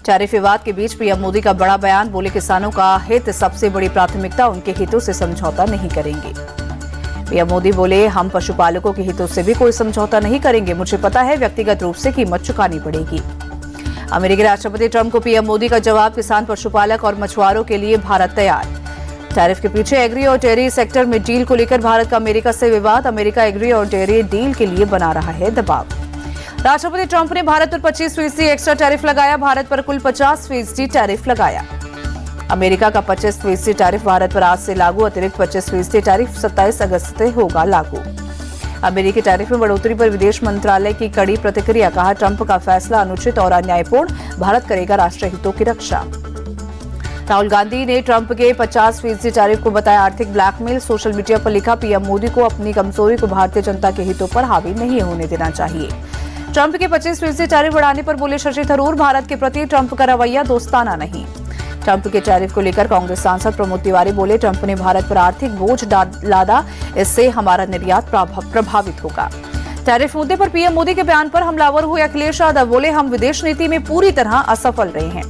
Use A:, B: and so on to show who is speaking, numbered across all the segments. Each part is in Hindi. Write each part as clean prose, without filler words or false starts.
A: टैरिफ विवाद के बीच पीएम मोदी का बड़ा बयान, बोले किसानों का हित सबसे बड़ी प्राथमिकता, उनके हितों से समझौता नहीं करेंगे। पीएम मोदी बोले, हम पशुपालकों के हितों से भी कोई समझौता नहीं करेंगे। मुझे पता है व्यक्तिगत रूप से कीमत चुकानी पड़ेगी। अमेरिकी राष्ट्रपति ट्रंप को पीएम मोदी का जवाब, किसान, पशुपालक और मछुआरों के लिए भारत तैयार। टैरिफ के पीछे एग्री और डेयरी सेक्टर में डील को लेकर भारत का अमेरिका से विवाद, अमेरिका एग्री और डेयरी डील के लिए बना रहा है दबाव। राष्ट्रपति ट्रंप ने भारत पर 25% एक्स्ट्रा टैरिफ लगाया, भारत पर कुल 50% टैरिफ लगाया। अमेरिका का 25% टैरिफ भारत पर आज से लागू, अतिरिक्त 25% टैरिफ 27 अगस्त से होगा लागू। अमेरिकी टैरिफ में बढ़ोतरी पर विदेश मंत्रालय की कड़ी प्रतिक्रिया, कहा ट्रंप का फैसला अनुचित और अन्यायपूर्ण, भारत करेगा राष्ट्रीय हितों की रक्षा। राहुल गांधी ने ट्रंप के 50% टैरिफ को बताया आर्थिक ब्लैकमेल, सोशल मीडिया पर लिखा, पीएम मोदी को अपनी कमजोरी को भारतीय जनता के हितों पर हावी नहीं होने देना चाहिए। ट्रंप के 25% टैरिफ बढ़ाने पर बोले शशि थरूर, भारत के प्रति ट्रंप का रवैया दोस्ताना नहीं। ट्रंप के टैरिफ को लेकर कांग्रेस सांसद प्रमोद तिवारी बोले, ट्रंप ने भारत पर आर्थिक बोझ लादा, इससे हमारा निर्यात प्रभावित होगा। टैरिफ मुद्दे पर पीएम मोदी के बयान पर हमलावर हुए अखिलेश यादव, बोले हम विदेश नीति में पूरी तरह असफल रहे हैं।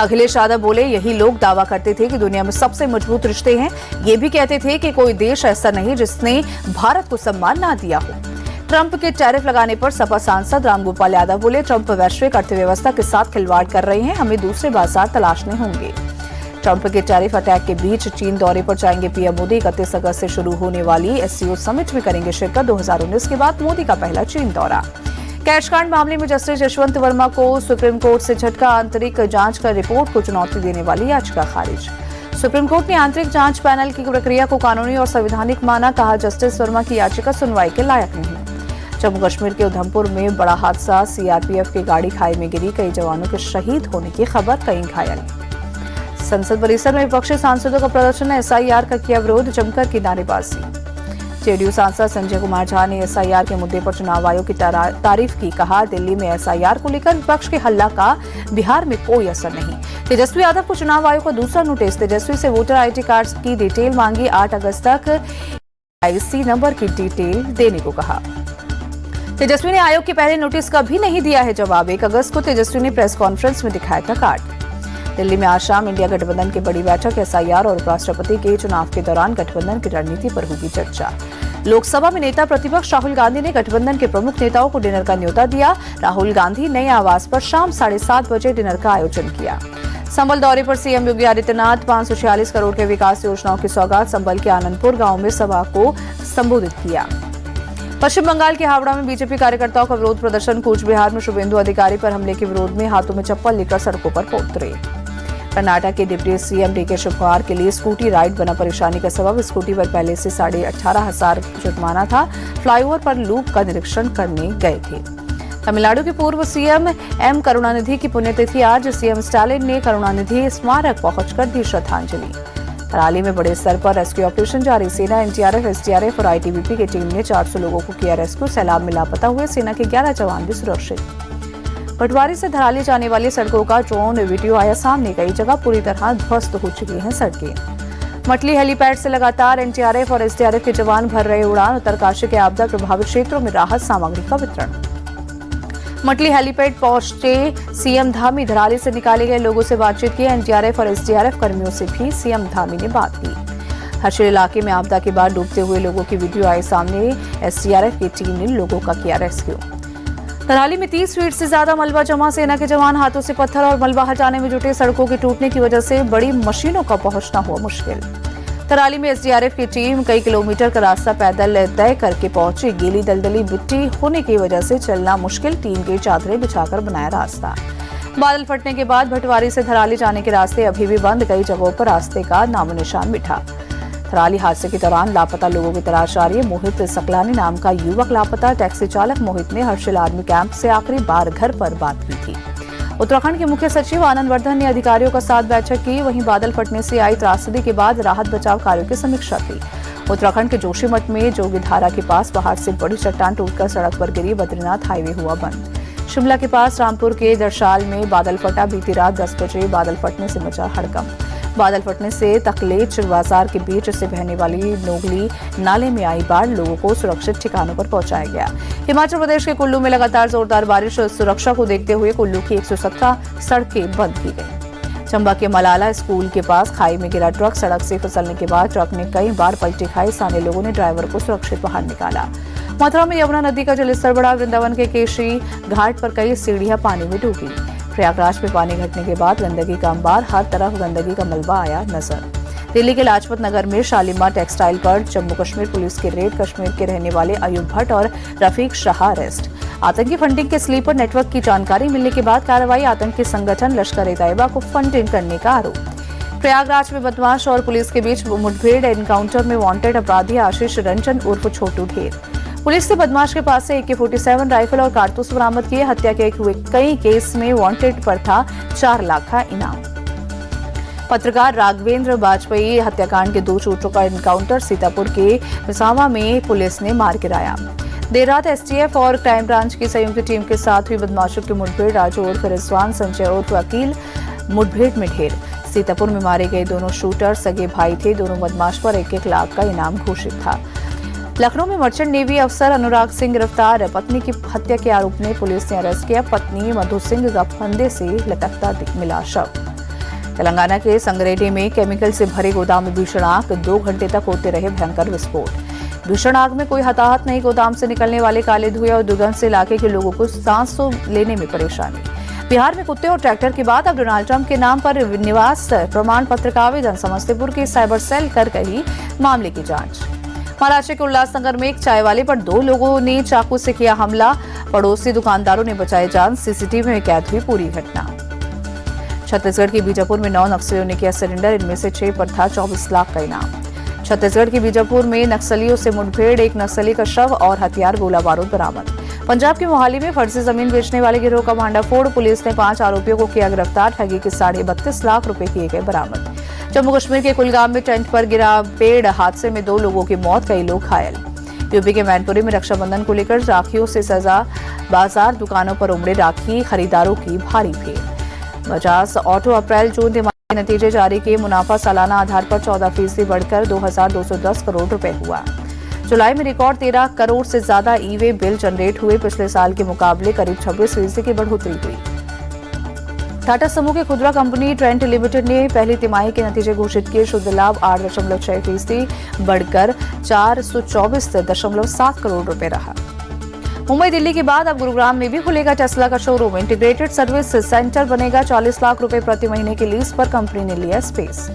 A: अखिलेश यादव बोले, यही लोग दावा करते थे कि दुनिया में सबसे मजबूत रिश्ते हैं, ये भी कहते थे कि कोई देश ऐसा नहीं जिसने भारत को सम्मान ना दिया हो। ट्रंप के टैरिफ लगाने पर सपा सांसद रामगोपाल यादव बोले, ट्रंप वैश्विक अर्थव्यवस्था के साथ खिलवाड़ कर रहे हैं, हमें दूसरे बाजार तलाशने होंगे। ट्रंप के टैरिफ अटैक के बीच चीन दौरे पर जाएंगे पीएम मोदी, 31 अगस्त से शुरू होने वाली एससीओ समिट में करेंगे शिरकत। 2019 के बाद मोदी का पहला चीन दौरा। कैशकांड मामले में जस्टिस यशवंत वर्मा को सुप्रीम कोर्ट से झटका, आंतरिक जांच कर रिपोर्ट को चुनौती देने वाली याचिका खारिज। सुप्रीम कोर्ट ने आंतरिक जांच पैनल की प्रक्रिया को कानूनी और संवैधानिक माना, कहा जस्टिस वर्मा की याचिका सुनवाई के लायक नहीं। जम्मू कश्मीर के उधमपुर में बड़ा हादसा, सीआरपीएफ की गाड़ी खाई में गिरी, कई जवानों के शहीद होने की खबर, कई घायल। संसद परिसर में विपक्षी सांसदों का प्रदर्शन, एसआईआर का किया विरोध, जमकर की नारेबाजी। जेडीयू सांसद संजय कुमार झा ने एसआईआर के मुद्दे पर चुनाव आयोग की तारीफ की, कहा दिल्ली में एसआईआर को लेकर विपक्ष के हल्ला का बिहार में कोई असर नहीं। तेजस्वी यादव को चुनाव आयोग का दूसरा नोटिस, तेजस्वी से वोटर आईडी कार्ड की डिटेल मांगी, 8 अगस्त तक आईसी नंबर की डिटेल देने को कहा। तेजस्वी ने आयोग के पहले नोटिस का भी नहीं दिया है जवाब। 1 अगस्त को तेजस्वी ने प्रेस कॉन्फ्रेंस में दिखाया था कार्ड। दिल्ली में आज शाम इंडिया गठबंधन की बड़ी बैठक, एसआईआर और उपराष्ट्रपति के चुनाव के दौरान गठबंधन की रणनीति पर होगी चर्चा। लोकसभा में नेता प्रतिपक्ष राहुल गांधी ने गठबंधन के प्रमुख नेताओं को डिनर का न्योता दिया। राहुल गांधी नए आवास पर शाम 7:30 बजे डिनर का आयोजन किया। संबल दौरे पर सीएम योगी आदित्यनाथ 546 करोड़ के विकास योजनाओं की सौगात, संबल के आनंदपुर गांव में सभा को संबोधित किया। पश्चिम बंगाल के हावड़ा में बीजेपी कार्यकर्ताओं का विरोध प्रदर्शन, कूच बिहार में शुभेंदु अधिकारी पर हमले के विरोध में हाथों में चप्पल लेकर सड़कों पर उतरे। कर्नाटक के डिप्टी सीएम डीके शिवकुमार के लिए स्कूटी राइड बना परेशानी का सबब, स्कूटी पर पहले से 18,500 जुर्माना था, फ्लाईओवर पर लूप का निरीक्षण करने गए थे। तमिलनाडु के पूर्व सीएम एम करुणानिधि की पुण्यतिथि आज, सीएम स्टालिन ने करुणानिधि स्मारक पहुंचकर दी श्रद्धांजलि। थराली में बड़े स्तर पर रेस्क्यू ऑपरेशन जारी, सेना, एनडीआरएफ, एसडीआरएफ और आईटीबीपी की टीम ने 400 लोगों को किया रेस्क्यू। सैलाब में लापता हुए सेना के 11 जवान भी सुरक्षित। पटवारी से धराली जाने वाली सड़कों का ड्रोन वीडियो आया सामने, कई जगह पूरी तरह ध्वस्त हो चुकी हैं सड़कें। मटली हेलीपैड से लगातार एनडीआरएफ और एसडीआरएफ के जवान भर रहे उड़ान, उत्तरकाशी के आपदा प्रभावित क्षेत्रों में राहत सामग्री का वितरण। मटली हेलीपैड पहुंचे सीएम धामी, धराली से निकाले गए लोगों से बातचीत की, एनडीआरएफ और एसडीआरएफ कर्मियों से भी सीएम धामी ने बात की। हर्षिल इलाके में आपदा के बाद डूबते हुए लोगों की वीडियो आए सामने, एसडीआरएफ की टीम ने लोगों का किया रेस्क्यू। धराली में 30 फीट से ज्यादा मलबा जमा, सेना के जवान हाथों से पत्थर और मलबा हटाने में जुटे, सड़कों के टूटने की वजह से बड़ी मशीनों का पहुंचना हुआ मुश्किल। धराली में एसडीआरएफ की टीम कई किलोमीटर का रास्ता पैदल तय करके पहुंची, गीली दलदली मिट्टी होने की वजह से चलना मुश्किल, टीन की चादरें बिछाकर बनाया रास्ता। बादल फटने के बाद भटवारी से धराली जाने के रास्ते अभी भी बंद, कई जगहों पर रास्ते का नामो निशान मिटा। थराली हादसे के दौरान लापता लोगों की तलाश जारी है। मोहित सकलानी नाम का युवक लापता, टैक्सी चालक मोहित ने हर्षिल आर्मी कैंप से आखिरी बार घर पर बात की थी। उत्तराखंड के मुख्य सचिव आनंद वर्धन ने अधिकारियों के साथ बैठक की, वहीं बादल फटने से आई त्रासदी के बाद राहत बचाव कार्यों की समीक्षा की। उत्तराखंड के जोशीमठ में जोगीधारा के पास पहाड़ से बड़ी चट्टान टूटकर सड़क पर गिरी, बद्रीनाथ हाईवे हुआ बंद। शिमला के पास रामपुर के दरसाल में बादल फटा, बीती रात 10 बजे बादल फटने से मचा हड़कंप। बादल फटने से तकलेच बाजार के बीच से बहने वाली नोगली नाले में आई बाढ़, लोगों को सुरक्षित ठिकानों पर पहुंचाया गया। हिमाचल प्रदेश के कुल्लू में लगातार जोरदार बारिश और सुरक्षा को देखते हुए कुल्लू की 117 सड़कें बंद की गई। चंबा के मलाला स्कूल के पास खाई में गिरा ट्रक, सड़क से फिसलने के बाद ट्रक ने कई बार पलटी खाई। स्थानीय लोगों ने ड्राइवर को सुरक्षित बाहर निकाला। मथुरा में यमुना नदी का जलस्तर बढ़ा, वृंदावन के केशी घाट पर कई सीढ़ियां पानी में डूबी। प्रयागराज में पानी घटने के बाद गंदगी का अंबार, हर तरफ गंदगी का मलबा आया नजर। दिल्ली के लाजपत नगर में शालीमार टेक्सटाइल पर जम्मू कश्मीर पुलिस की रेड, कश्मीर के रहने वाले अयूब भट्ट और रफीक शाह अरेस्ट। आतंकी फंडिंग के स्लीपर नेटवर्क की जानकारी मिलने के बाद कार्रवाई, आतंकी संगठन लश्कर-ए-तैयबा को फंडिंग करने का आरोप। प्रयागराज में बदमाश और पुलिस के बीच मुठभेड़, एनकाउंटर में वांटेड अपराधी आशीष रंजन उर्फ छोटू ढेर। पुलिस ने बदमाश के पास से AK-47 राइफल और कारतूस बरामद किए। हत्या के कई केस में वांटेड पर था 4 लाख का इनाम। पत्रकार राघवेंद्र बाजपेयी हत्याकांड के 2 शूटरों का एनकाउंटर, सीतापुर के मिसावा में पुलिस ने मार गिराया। देर रात STF और क्राइम ब्रांच की संयुक्त टीम के साथ हुई बदमाशों की मुठभेड़, राजू उर्फ रिजवान, संजय उर्फ अकील मुठभेड़ में ढेर। सीतापुर में मारे गए दोनों शूटर सगे भाई थे। दोनों बदमाश पर 1-1 लाख का इनाम घोषित था। लखनऊ में मर्चेंट नेवी अफसर अनुराग सिंह गिरफ्तार, पत्नी की हत्या के आरोप में पुलिस ने अरेस्ट किया। पत्नी मधु सिंह का फंदे से लटकता मिला शव। तेलंगाना के संगरेडी में केमिकल से भरे गोदाम में भीषण आग, 2 घंटे तक होते रहे भयंकर विस्फोट। भीषण आग में कोई हताहत नहीं, गोदाम से निकलने वाले काले धुएं और दुर्गंध से इलाके के लोगों को सांस लेने में परेशानी। बिहार में कुत्ते और ट्रैक्टर के बाद अब डोनाल्ड ट्रंप के नाम पर निवास प्रमाण पत्र का आवेदन, समस्तीपुर की साइबर सेल कर रही मामले की जांच। महाराष्ट्र के उल्लासनगर में एक चाय वाले पर 2 लोगों ने चाकू से किया हमला, पड़ोसी दुकानदारों ने बचाई जान। CCTV में कैद हुई पूरी घटना। छत्तीसगढ़ के बीजापुर में 9 नक्सलियों ने किया सरेंडर, इनमें से 6 पर था 24 लाख का इनाम। छत्तीसगढ़ के बीजापुर में नक्सलियों से मुठभेड़, 1 नक्सली का शव और हथियार, गोला बारूद बरामद। पंजाब के मोहाली में फर्जी जमीन बेचने वाले गिरोह का भांडाफोड़, पुलिस ने 5 आरोपियों को किया गिरफ्तार। ठगी के 32.5 लाख रुपए किए गए बरामद। जम्मू कश्मीर के कुलगाम में टेंट पर गिरा पेड़, हादसे में 2 लोगों की मौत, कई लोग घायल। यूपी के मैनपुरी में रक्षाबंधन को लेकर राखियों से सजा बाजार, दुकानों पर उमड़े राखी खरीदारों की भारी भीड़। बजाज ऑटो अप्रैल-जून तिमाही के नतीजे जारी किए, मुनाफा सालाना आधार पर 14% बढ़कर 2,210 करोड़ रुपए हुआ। जुलाई में रिकॉर्ड 13 करोड़ से ज्यादा ई-वे बिल जनरेट हुए, पिछले साल के मुकाबले करीब 26% की बढ़ोतरी हुई। टाटा समूह की खुदरा कंपनी ट्रेंट लिमिटेड ने पहली तिमाही के नतीजे घोषित किए, शुद्ध लाभ 8.6% बढ़कर 424.7 करोड़ रुपए रहा। मुंबई दिल्ली के बाद अब गुरुग्राम में भी खुलेगा टेस्ला का शोरूम, इंटीग्रेटेड सर्विस सेंटर बनेगा। 40 लाख रुपए प्रति महीने के लीज पर कंपनी ने लिया स्पेस।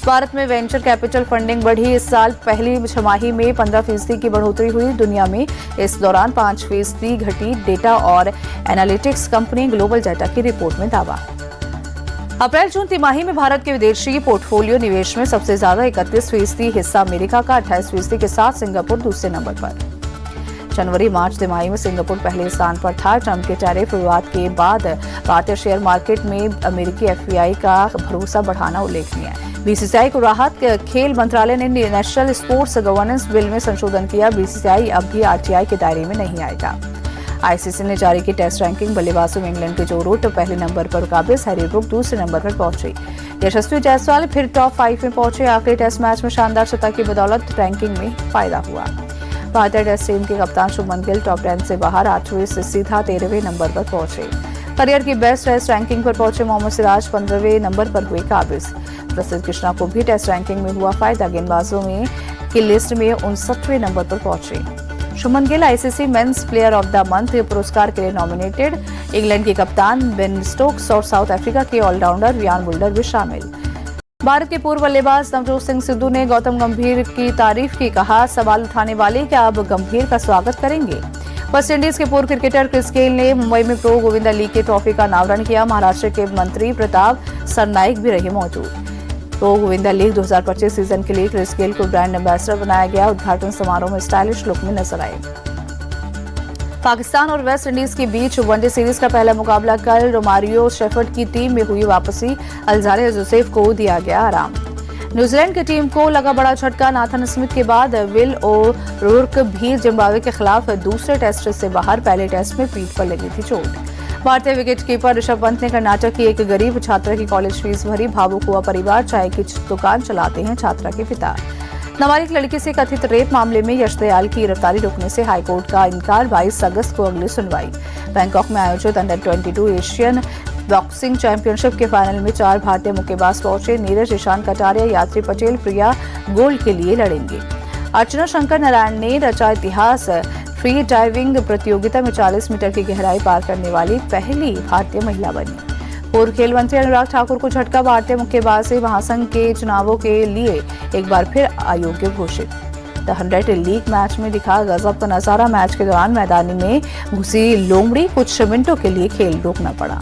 A: भारत में वेंचर कैपिटल फंडिंग बढ़ी, इस साल पहली छमाही में 15% की बढ़ोतरी हुई। दुनिया में इस दौरान 5% घटी, डेटा और एनालिटिक्स कंपनी ग्लोबल डाटा की रिपोर्ट में दावा। अप्रैल-जून तिमाही में भारत के विदेशी पोर्टफोलियो निवेश में सबसे ज्यादा 31% हिस्सा अमेरिका का, 28% के साथ सिंगापुर दूसरे नंबर पर। जनवरी-मार्च तिमाही में सिंगापुर पहले स्थान पर था। ट्रंप के टैरिफ विवाद के बाद भारतीय शेयर मार्केट में अमेरिकी FBI का भरोसा बढ़ाना उल्लेखनीय है। BCCI को राहत, खेल मंत्रालय ने नेशनल स्पोर्ट्स गवर्नेंस बिल में संशोधन किया। BCCI अब भी RTI के दायरे में नहीं आएगा। ICC ने जारी की टेस्ट रैंकिंग, बल्लेबाजों में इंग्लैंड के जो रूट पहले नंबर पर काबिज, हैरी ब्रूक दूसरे नंबर पर पहुंचे। यशस्वी जायसवाल फिर टॉप 5 में पहुंचे। आखिरी टेस्ट मैच में शानदार शतक की बदौलत रैंकिंग में फायदा हुआ। भारतीय टेस्ट टीम के कप्तान शुभमन गिल टॉप 10 से बाहर, 8वें से सीधा 13वें नंबर पर पहुंचे। करियर की बेस्ट टेस्ट रैंकिंग पर पहुंचे मोहम्मद सिराज 15वें नंबर पर हुए काबिज। प्रसिद्ध कृष्णा को भी टेस्ट रैंकिंग में हुआ फायदा, गेंदबाजों में की लिस्ट में 59वें नंबर पर पहुंचे। Shubman Gill ICC men's player of the month पुरस्कार के लिए नॉमिनेटेड। इंग्लैंड के कप्तान बेन स्टोक्स और साउथ अफ्रीका के ऑलराउंडर रियान बुल्डर भी शामिल। भारत के पूर्व बल्लेबाज नवजोत सिंह सिद्धू ने गौतम गंभीर की तारीफ की, कहा सवाल उठाने वाले क्या अब गंभीर का स्वागत करेंगे। वेस्ट इंडीज के पूर्व क्रिकेटर क्रिस गेल ने मुंबई में प्रो गोविंदा लीग की ट्रॉफी का अनावरण किया। महाराष्ट्र के मंत्री प्रताप सरनाइक भी रहे मौजूद। प्रो गोविंदा लीग 2025 सीजन के लिए क्रिस गेल को ब्रांड एम्बेसडर बनाया गया। उद्घाटन समारोह में स्टाइलिश लुक में नजर आए। पाकिस्तान और वेस्ट इंडीज के बीच वनडे सीरीज का पहला मुकाबला कल। रोमारियो शेफर्ड की टीम में हुई वापसी, अल्जारे जोसेफ को दिया गया आराम। न्यूजीलैंड की टीम को लगा बड़ा झटका, नाथन स्मिथ के बाद विल ओ'रोर्क भी जिम्बाब्वे के खिलाफ दूसरे टेस्ट से बाहर, पहले टेस्ट में पीठ पर लगी थी चोट। भारतीय विकेटकीपर ऋषभ पंत ने कर्नाटक की एक गरीब छात्रा की कॉलेज फीस भरी। भावुक हुआ परिवार। चाय की दुकान चलाते हैं छात्रा के पिता। नाबालिग लड़की से कथित रेप मामले में यश दयाल की गिरफ्तारी रोकने से हाईकोर्ट का इनकार। 22 अगस्त को अगली सुनवाई। बैंकॉक में आयोजित अंडर 22 एशियन बॉक्सिंग चैंपियनशिप के फाइनल में 4 भारतीय मुक्केबाज पहुंचे। नीरज, ईशान कटारिया, यात्री पटेल, प्रिया गोल्ड के लिए लड़ेंगे। अर्चना शंकर नारायण ने रचा इतिहास। फ्री डाइविंग प्रतियोगिता में 40 मीटर की गहराई पार करने वाली पहली भारतीय महिला बनी। पूर्व खेल मंत्री अनुराग ठाकुर को झटका। भारतीय मुक्केबाज से महासंघ के चुनावों के लिए एक बार फिर अयोग्य घोषित। द 100 लीग मैच में दिखा गजब का नजारा। मैच के दौरान मैदान में घुसी लोमड़ी। कुछ मिनटों के लिए खेल रोकना पड़ा।